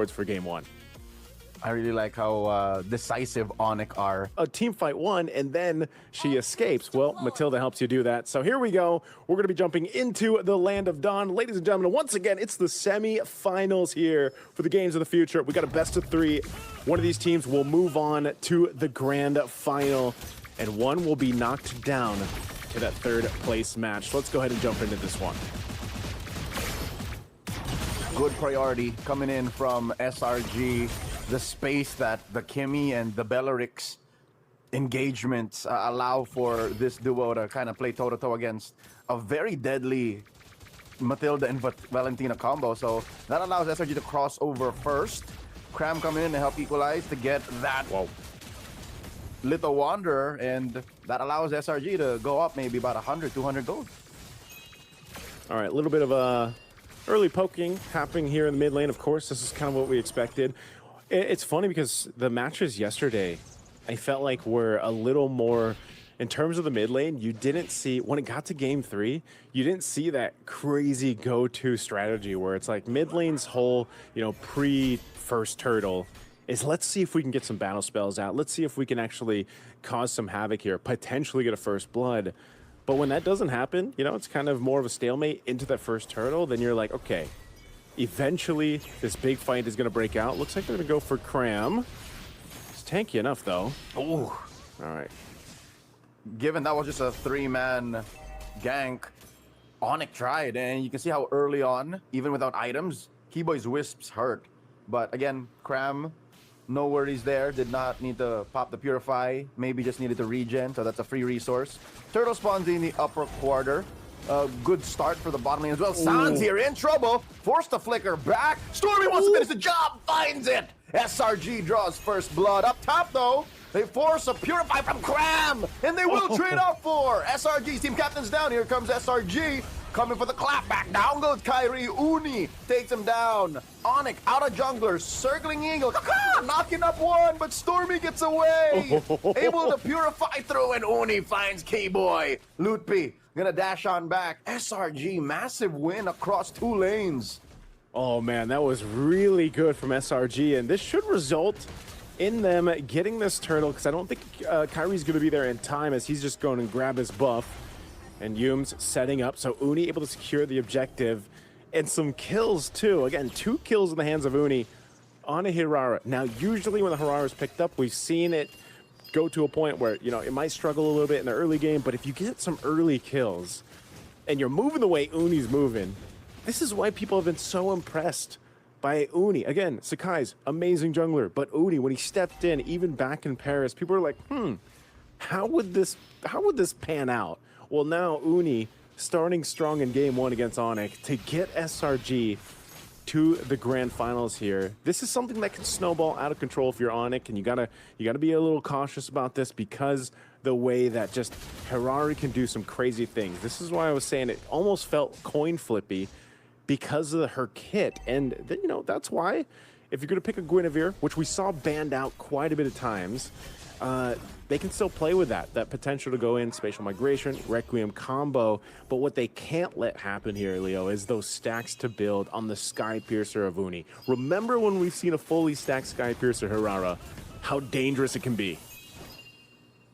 for game one. I really like how decisive ONIC are. A team fight won, and then she escapes. Well, Matilda helps you do that. So here we go. We're going to be jumping into the land of Dawn. Ladies and gentlemen, once again, it's the semifinals here for the games of the future. We got a best of three. One of these teams will move on to the grand final, and one will be knocked down to that third place match. So let's go ahead and jump into this one. Good priority coming in from SRG. The space that the Kimmy and the Bellerix engagements allow for this duo to kind of play toe-to-toe against a very deadly Matilda and Valentina combo. So that allows SRG to cross over first. Cram coming in to help equalize to get that little Wanderer, and that allows SRG to go up maybe about 100, 200 gold. All right, a little bit of early poking happening here in the mid lane. Of course, this is kind of what we expected. It's funny because the matches yesterday, I felt like were a little more, in terms of the mid lane, you didn't see, when it got to game three, you didn't see that crazy go-to strategy where it's like mid lane's whole, pre-first turtle is let's see if we can get some battle spells out. Let's see if we can actually cause some havoc here, potentially get a first blood. But when that doesn't happen, it's kind of more of a stalemate into that first turtle, then you're like, okay, eventually this big fight is going to break out. Looks like they're going to go for Cram. It's tanky enough, though. Oh, all right. Given that was just a three-man gank, ONIC tried, and you can see how early on, even without items, Keyboy's Wisps hurt. But again, Cram, no worries there. Did not need to pop the Purify. Maybe just needed to regen, so that's a free resource. Turtle spawns in the upper quarter. A good start for the bottom lane as well. Sans here in trouble. Forced to flicker back. Stormy wants to finish the job. Finds it. SRG draws first blood. Up top, though, they force a Purify from Cram. And they will trade off for SRG's team captain's down. Here comes SRG. Coming for the clapback. Down goes Kyrie. Uni takes him down. ONIC out of jungler. Circling Eagle. Knocking up one, but Stormy gets away. Able to purify through, and Uni finds K-Boy. Lutpi gonna dash on back. SRG, massive win across two lanes. Oh, man, that was really good from SRG, and this should result in them getting this turtle, because I don't think Kyrie's going to be there in time as he's just going to grab his buff. And Yum's setting up, so Uni able to secure the objective. And some kills, too. Again, 2 kills in the hands of Uni on a Hirara. Now, usually when the Hirara is picked up, we've seen it go to a point where, it might struggle a little bit in the early game, but if you get some early kills and you're moving the way Uni's moving, this is why people have been so impressed by Uni. Again, Sakai's amazing jungler, but Uni, when he stepped in, even back in Paris, people are like, how would this pan out? Well, now Uni starting strong in game one against ONIC to get SRG to the grand finals here. This is something that can snowball out of control if you're ONIC, and you gotta be a little cautious about this because the way that just Harari can do some crazy things. This is why I was saying it almost felt coin flippy because of her kit, and then that's why if you're gonna pick a Guinevere, which we saw banned out quite a bit of times, they can still play with that potential to go in spatial migration, Requiem combo. But what they can't let happen here, Leo, is those stacks to build on the Sky Piercer of Uni. Remember when we've seen a fully stacked Sky Piercer Hirara, how dangerous it can be.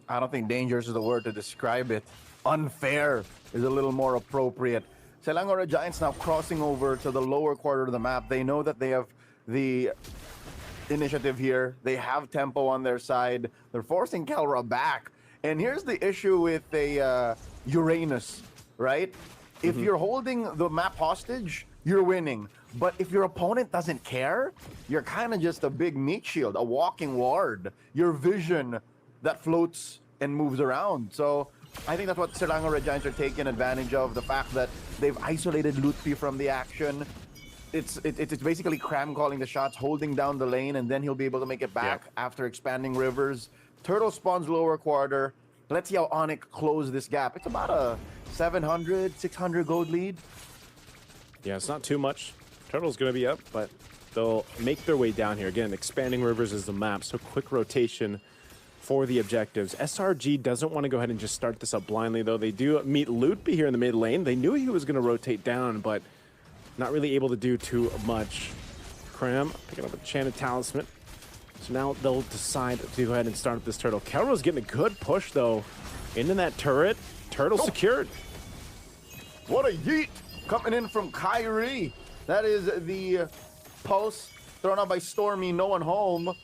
I don't think dangerous is the word to describe it. Unfair is a little more appropriate. Selangor Giants now crossing over to the lower quarter of the map. They know that they have the initiative here. They have tempo on their side. They're forcing Kelra back. And here's the issue with a Uranus, right? If you're holding the map hostage, you're winning. But if your opponent doesn't care, you're kind of just a big meat shield, a walking ward. Your vision that floats and moves around. So I think that's what Selangor Red Giants are taking advantage of. The fact that they've isolated Lutfi from the action. It's basically Cram calling the shots, holding down the lane, and then he'll be able to make it back after expanding rivers. Turtle spawns lower quarter. Let's see how ONIC close this gap. It's about a 700, 600 gold lead. Yeah, it's not too much. Turtle's going to be up, but they'll make their way down here. Again, expanding rivers is the map, so quick rotation for the objectives. SRG doesn't want to go ahead and just start this up blindly, though. They do meet Lutpi here in the mid lane. They knew he was going to rotate down, but not really able to do too much. Cram picking up a Enchanted Talisman. So now they'll decide to go ahead and start up this turtle. Kelro's getting a good push, though, into that turret. Turtle secured. What a yeet coming in from Kyrie. That is the pulse thrown out by Stormy, no one home.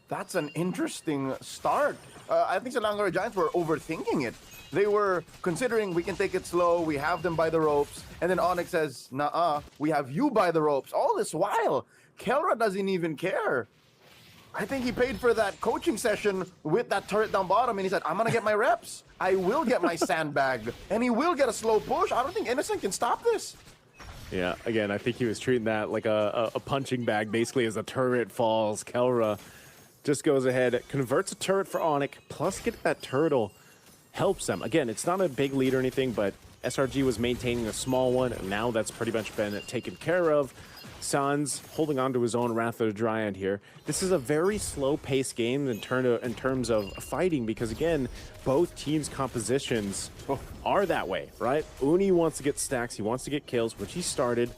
That's an interesting start. I think Selangor Giants were overthinking it. They were considering we can take it slow, we have them by the ropes, and then ONIC says, nah, we have you by the ropes. All this while, Kelra doesn't even care. I think he paid for that coaching session with that turret down bottom, and he said, I'm gonna get my reps. I will get my sandbag, and he will get a slow push. I don't think Innocent can stop this. Yeah, again, I think he was treating that like a punching bag, basically, as a turret falls. Kelra just goes ahead, converts a turret for ONIC, plus get that turtle. Helps them. Again, it's not a big lead or anything, but SRG was maintaining a small one, and now that's pretty much been taken care of. Sans holding on to his own Wrath of the Dryad here. This is a very slow-paced game in terms of fighting, because again, both teams' compositions are that way, right? Uni wants to get stacks, he wants to get kills, which he started,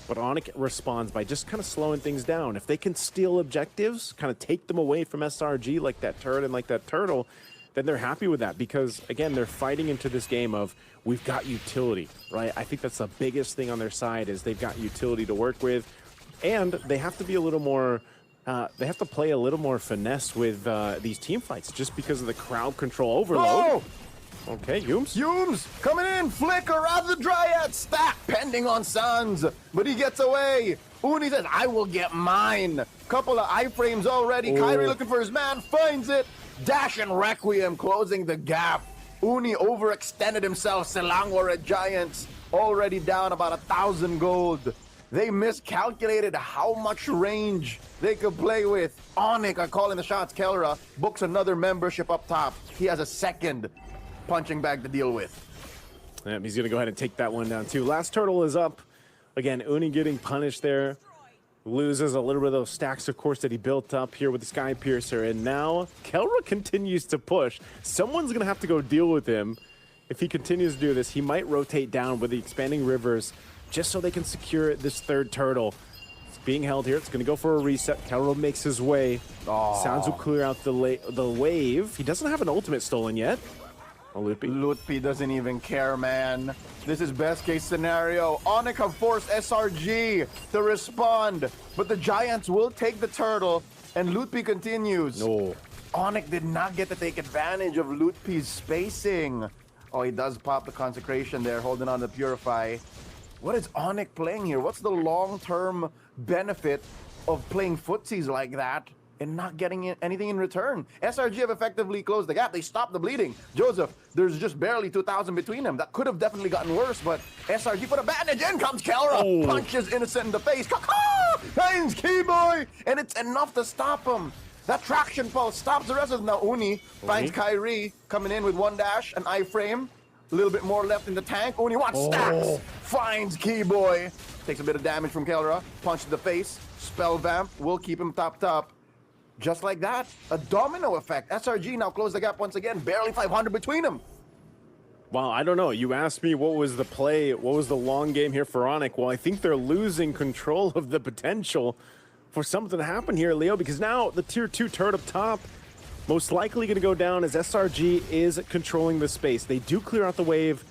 but ONIC responds by just kind of slowing things down. If they can steal objectives, kind of take them away from SRG like that turret and like that turtle, then they're happy with that, because again, they're fighting into this game of we've got utility, right? I think that's the biggest thing on their side, is they've got utility to work with, and they have to be a little more they have to play a little more finesse with these team fights, just because of the crowd control overload. Oh! Okay, Yums coming in, flicker out the Dryad, stack pending on Sans, but he gets away. Uni says, I will get mine. Couple of iframes already. Kyrie looking for his man, finds it. Dash and Requiem closing the gap. Uni overextended himself. Selangor Giants already down about 1,000 gold. They miscalculated how much range they could play with. ONIC are calling the shots. Kelra books another membership up top. He has a second punching bag to deal with. Yeah, he's going to go ahead and take that one down too. Last turtle is up. Again, Uni getting punished there. Loses a little bit of those stacks, of course, that he built up here with the Sky Piercer. And now Kelra continues to push. Someone's going to have to go deal with him. If he continues to do this, he might rotate down with the expanding rivers just so they can secure this third turtle. It's being held here. It's going to go for a reset. Kelra makes his way. Sounds will clear out the wave. He doesn't have an ultimate stolen yet. Lutpi doesn't even care, man. This is best case scenario. ONIC have forced SRG to respond, but the Giants will take the turtle, and Lutpi continues. No. ONIC did not get to take advantage of Lutpi's spacing. Oh, he does pop the consecration there, holding on to Purify. What is ONIC playing here? What's the long-term benefit of playing footsies like that and not getting anything in return? SRG have effectively closed the gap. They stopped the bleeding. Joseph, there's just barely 2,000 between them. That could have definitely gotten worse, but SRG put a bandage. In comes Kelra. Punches Innocent in the face. Finds Keyboy, and it's enough to stop him. That traction pulse stops the rest of them. Now Uni finds Kyrie coming in with one dash, an iframe. A little bit more left in the tank. Uni wants stacks. Finds Keyboy. Takes a bit of damage from Kelra. Punch to the face. Spell Vamp will keep him top. Just like that, a domino effect. SRG now close the gap once again. Barely 500 between them. Well, I don't know. You asked me what was the play, what was the long game here for ONIC. Well, I think they're losing control of the potential for something to happen here, Leo, because now the tier 2 turret up top most likely going to go down as SRG is controlling the space. They do clear out the wave,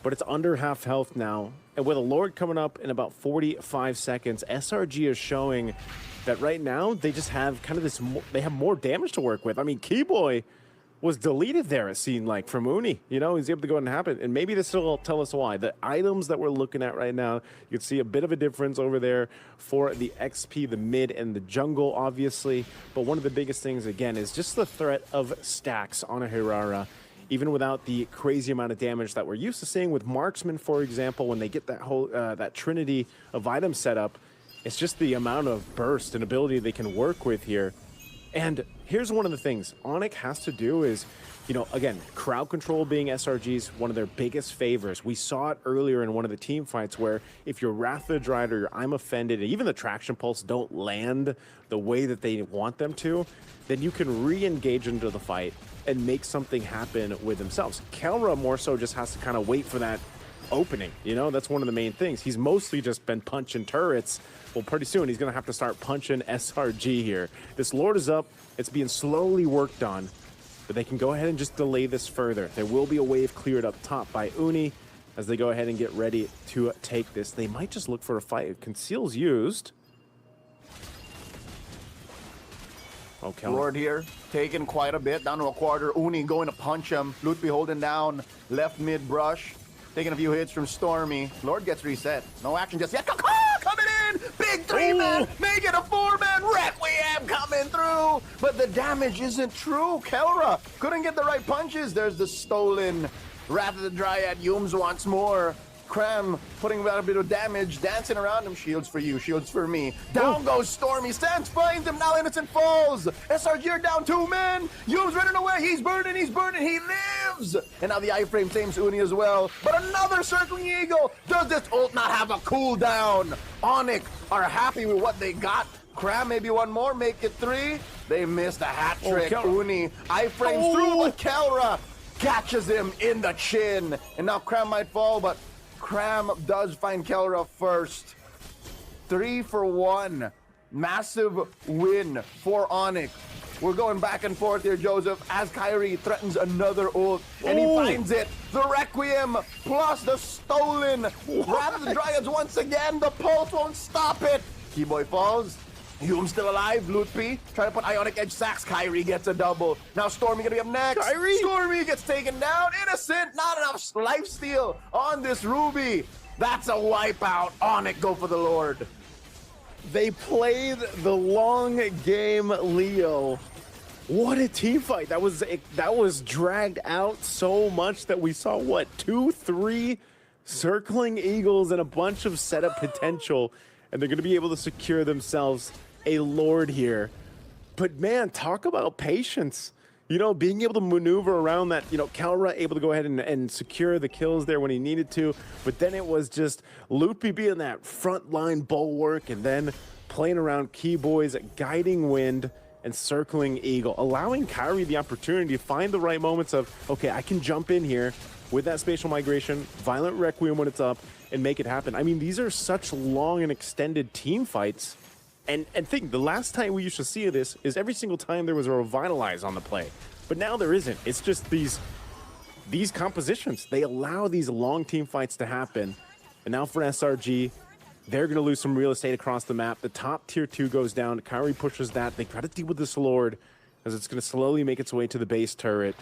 but it's under half health now. And with a Lord coming up in about 45 seconds, SRG is showing that right now they just have kind of this, they have more damage to work with. I mean, Keyboy was deleted there, it seemed like, from Uni. You know, he's able to go ahead and happen. And maybe this will tell us why. The items that we're looking at right now, you can see a bit of a difference over there for the XP, the mid, and the jungle, obviously. But one of the biggest things, again, is just the threat of stacks on a Hirara. Even without the crazy amount of damage that we're used to seeing with Marksman, for example, when they get that whole that trinity of items set up, it's just the amount of burst and ability they can work with here. And here's one of the things ONIC has to do is, you know, again, crowd control being SRG's one of their biggest favors. We saw it earlier in one of the team fights where if your Wrath of the Dryad or your I'm Offended, and even the Traction Pulse don't land the way that they want them to, then you can re-engage into the fight and make something happen with themselves. Kelra more so just has to kind of wait for that opening. You know, that's one of the main things. He's mostly just been punching turrets. Well, pretty soon he's going to have to start punching SRG here. This Lord is up. It's being slowly worked on, but they can go ahead and just delay this further. There will be a wave cleared up top by Uni as they go ahead and get ready to take this. They might just look for a fight. Conceal's used. Okay. Lord here, taking quite a bit, down to a quarter. Uni going to punch him. Lutfi holding down, left mid brush. Taking a few hits from Stormy. Lord gets reset. No action just yet. Coming in! Big 3-man! Make it a 4-man! Requiem coming through! But the damage isn't true. Kelra couldn't get the right punches. There's the stolen Wrath of the Dryad. Yums wants more. Cram putting about a bit of damage, dancing around him. Shields for you, shields for me. Down goes Stormy. Stance finds him. Now Innocent falls. SRG are down 2 men. Yums running away. He's burning. He lives. And now the iframe saves Uni as well. But another circling eagle. Does this ult not have a cooldown? ONIC are happy with what they got. Cram maybe one more, make it 3. They missed a hat trick. Uni iframes through, but Kelra catches him in the chin. And now Cram might fall, but Cram does find Kelra first. 3 for 1. Massive win for ONIC. We're going back and forth here, Joseph, as Kyrie threatens another ult, and he finds it. The Requiem plus the stolen Wrath of the Dryads once again. The pulse won't stop it. Keyboy falls. Hume's still alive. Lutfi trying to put Ionic Edge sacks. Kyrie gets a double. Now Stormy gonna be up next. Kyrie! Stormy gets taken down. Innocent. Not enough lifesteal on this Ruby. That's a wipeout. ONIC go for the Lord. They played the long game, Leo. What a team fight. That was dragged out so much that we saw, what, 2, 3 circling eagles and a bunch of setup potential, and they're going to be able to secure themselves a Lord here. But man, talk about patience. You know, being able to maneuver around that, you know, Kelra able to go ahead and secure the kills there when he needed to. But then it was just Lutfi being that frontline bulwark and then playing around Keyboy's guiding wind and circling eagle, allowing Kyrie the opportunity to find the right moments of, okay, I can jump in here with that spatial migration, violent Requiem when it's up, and make it happen. I mean, these are such long and extended team fights. And think, the last time we used to see this is every single time there was a revitalize on the play. But now there isn't. It's just these compositions. They allow these long team fights to happen. And now for SRG, they're going to lose some real estate across the map. The top tier 2 goes down. Kyrie pushes that. They try to deal with this Lord as it's going to slowly make its way to the base turret.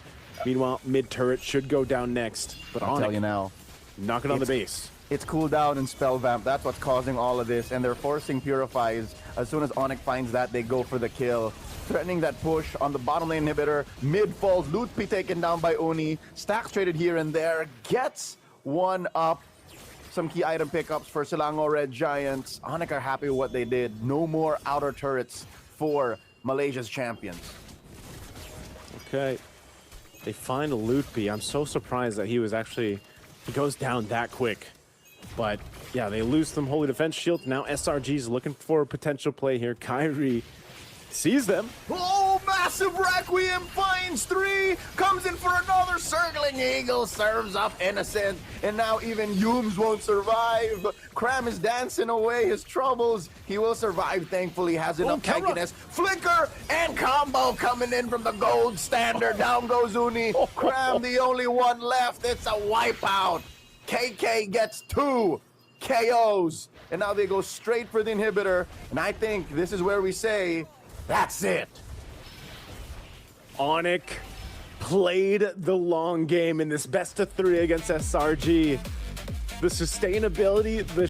Meanwhile, mid turret should go down next. But I'll tell you now, knocking on the base. It's cooldown and spell vamp. That's what's causing all of this, and they're forcing purifies. As soon as ONIC finds that, they go for the kill. Threatening that push on the bottom lane inhibitor. Mid falls, Lutfi taken down by Uni. Stacks traded here and there. Gets one up. Some key item pickups for Selangor Red Giants. ONIC are happy with what they did. No more outer turrets for Malaysia's champions. Okay. They find Lutfi. I'm so surprised that he goes down that quick. But yeah, they lose some holy defense shield. Now SRG's looking for a potential play here. Kyrie sees them. Oh, massive Requiem finds 3. Comes in for another circling eagle. Serves up Innocent. And now even Yums won't survive. Cram is dancing away his troubles. He will survive, thankfully. Has enough tankiness. Flicker and combo coming in from the gold standard. Down goes Uni. Cram the only one left. It's a wipeout. KK gets 2 KOs. And now they go straight for the inhibitor. And I think this is where we say, that's it. ONIC played the long game in this best of 3 against SRG. The sustainability, the